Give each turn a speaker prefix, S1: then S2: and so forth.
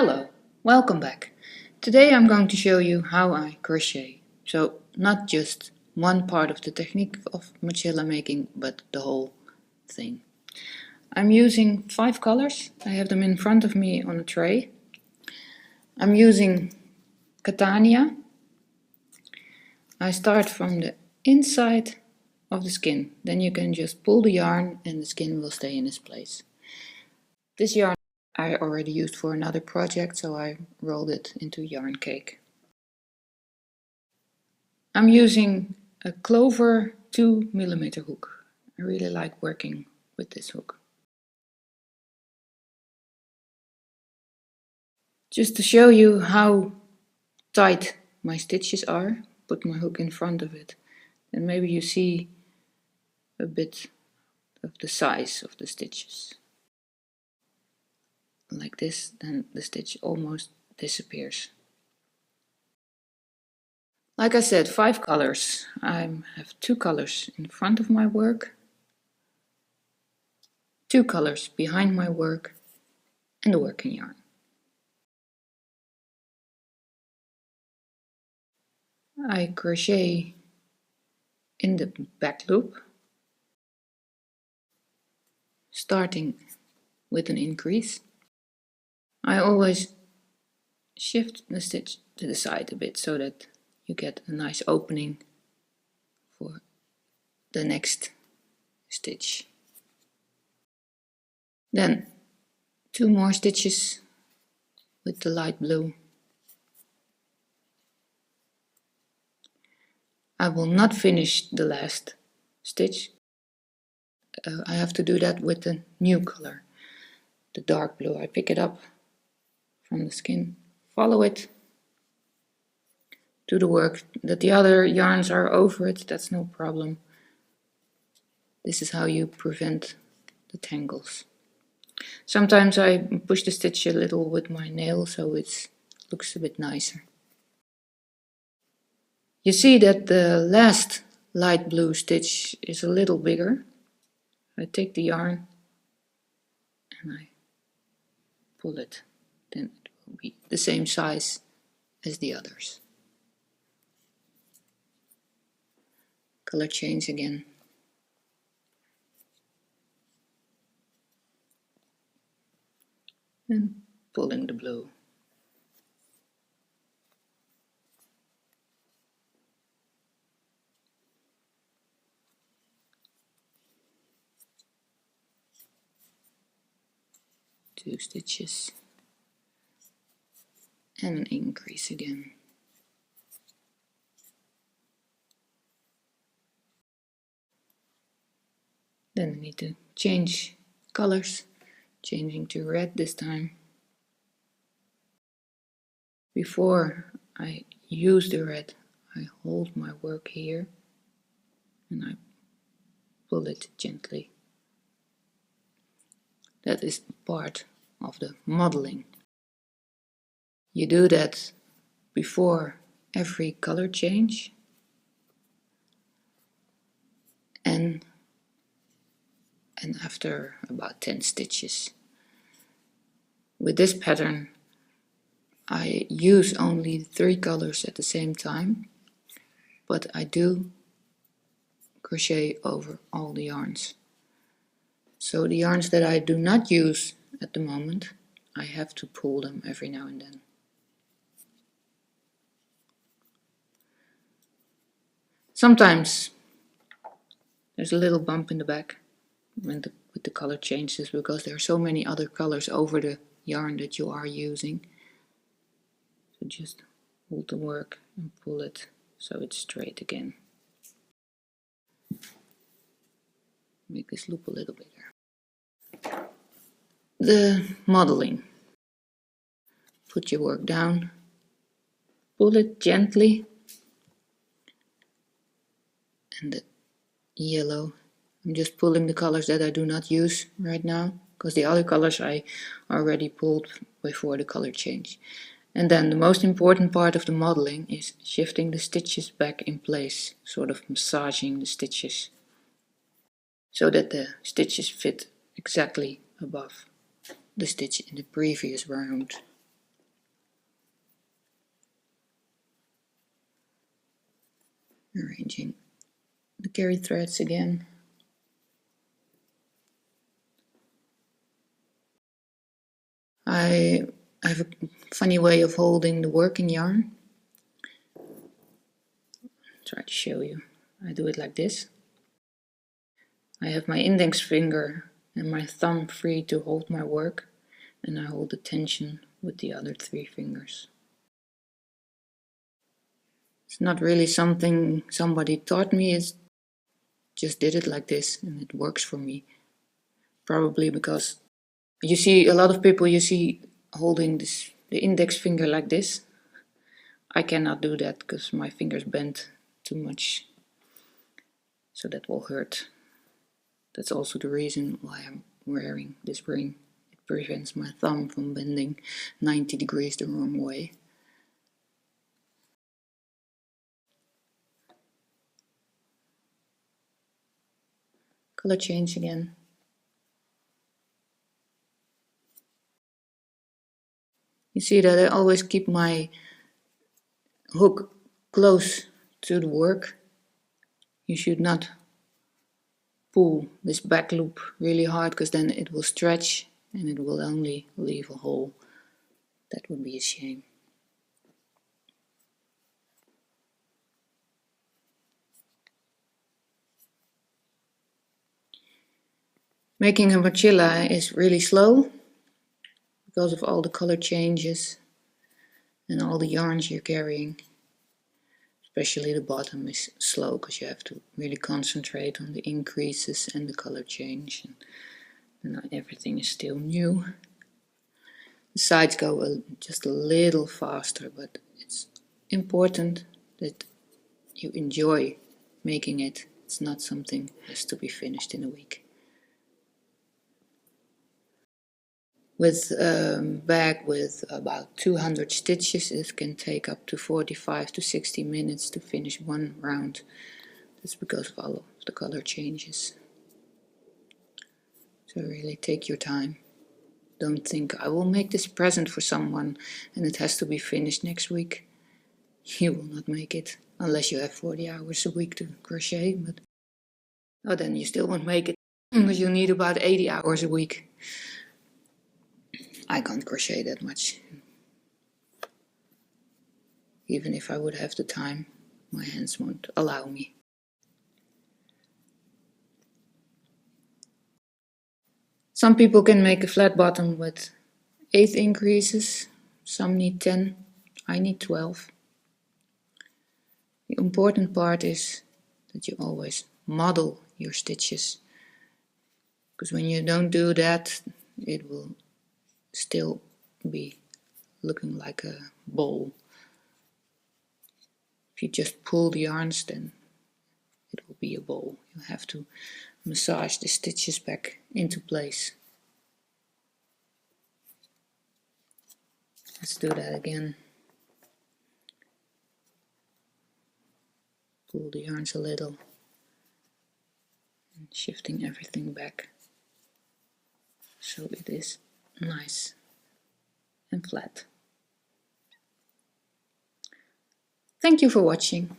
S1: Hello, welcome back. Today I'm going to show you how I crochet. So not just one part of the technique of mochila making, but the whole thing. I'm using 5 colors. I have them in front of me on a tray. I'm using Catania. I start from the inside of the skin. Then you can just pull the yarn and the skin will stay in its place. This yarn I already used for another project, so I rolled it into yarn cake. I'm using a Clover 2mm hook. I really like working with this hook. Just to show you how tight my stitches are, put my hook in front of it, and maybe you see a bit of the size of the stitches. Like this, then the stitch almost disappears. Like I said, 5 colors. I have 2 colors in front of my work, 2 colors behind my work, and the working yarn. I crochet in the back loop, starting with an increase. I always shift the stitch to the side a bit so that you get a nice opening for the next stitch. Then 2 more stitches with the light blue. I will not finish the last stitch. I have to do that with the new color, the dark blue. I pick it up from the skin, follow it, do the work. That the other yarns are over it, that's no problem. This is how you prevent the tangles. Sometimes I push the stitch a little with my nail so it looks a bit nicer. You see that the last light blue stitch is a little bigger. I take the yarn and I pull it. Then it will be the same size as the others. Color change again. And pulling the blue. Two stitches and an increase again. Then I need to change colors, changing to red this time. Before I use the red, I hold my work here and I pull it gently. That is part of the modeling. You do that before every color change and after about 10 stitches. With this pattern I use only 3 colors at the same time, but I do crochet over all the yarns. So the yarns that I do not use at the moment, I have to pull them every now and then. Sometimes there's a little bump in the back with the color changes because there are so many other colors over the yarn that you are using. So just hold the work and pull it so it's straight again. Make this loop a little bigger. The modeling. Put your work down, pull it gently, and the yellow, I'm just pulling the colors that I do not use right now, because the other colors I already pulled before the color change. And then the most important part of the modeling is shifting the stitches back in place, sort of massaging the stitches, so that the stitches fit exactly above the stitch in the previous round. arranging the carry threads again. I have a funny way of holding the working yarn. Try to show you. I do it like this. I have my index finger and my thumb free to hold my work, and I hold the tension with the other 3 fingers. It's not really something somebody taught me, it's just did it like this and it works for me. Probably because you see a lot of people holding the index finger like this. I cannot do that because my fingers bend too much, so that will hurt. That's also the reason why I'm wearing this ring. It prevents my thumb from bending 90 degrees the wrong way. Color change again. You see that I always keep my hook close to the work. You should not pull this back loop really hard, because then it will stretch and it will only leave a hole. That would be a shame. Making a mochila is really slow because of all the color changes and all the yarns you're carrying. Especially the bottom is slow because you have to really concentrate on the increases and the color change, and not everything is still new. The sides go just a little faster, but it's important that you enjoy making it. It's not something that has to be finished in a week. With a bag with about 200 stitches, it can take up to 45 to 60 minutes to finish one round. That's because of all of the color changes. So really take your time. Don't think, I will make this present for someone and it has to be finished next week. You will not make it, unless you have 40 hours a week to crochet, but then you still won't make it, because you need about 80 hours a week. I can't crochet that much. Even if I would have the time, my hands won't allow me. Some people can make a flat bottom with 8 increases, some need 10, I need 12. The important part is that you always model your stitches, because when you don't do that, it will still be looking like a bowl. If you just pull the yarns, then it will be a bowl. You have to massage the stitches back into place. Let's do that again. Pull the yarns a little and shifting everything back so it is nice and flat. Thank you for watching.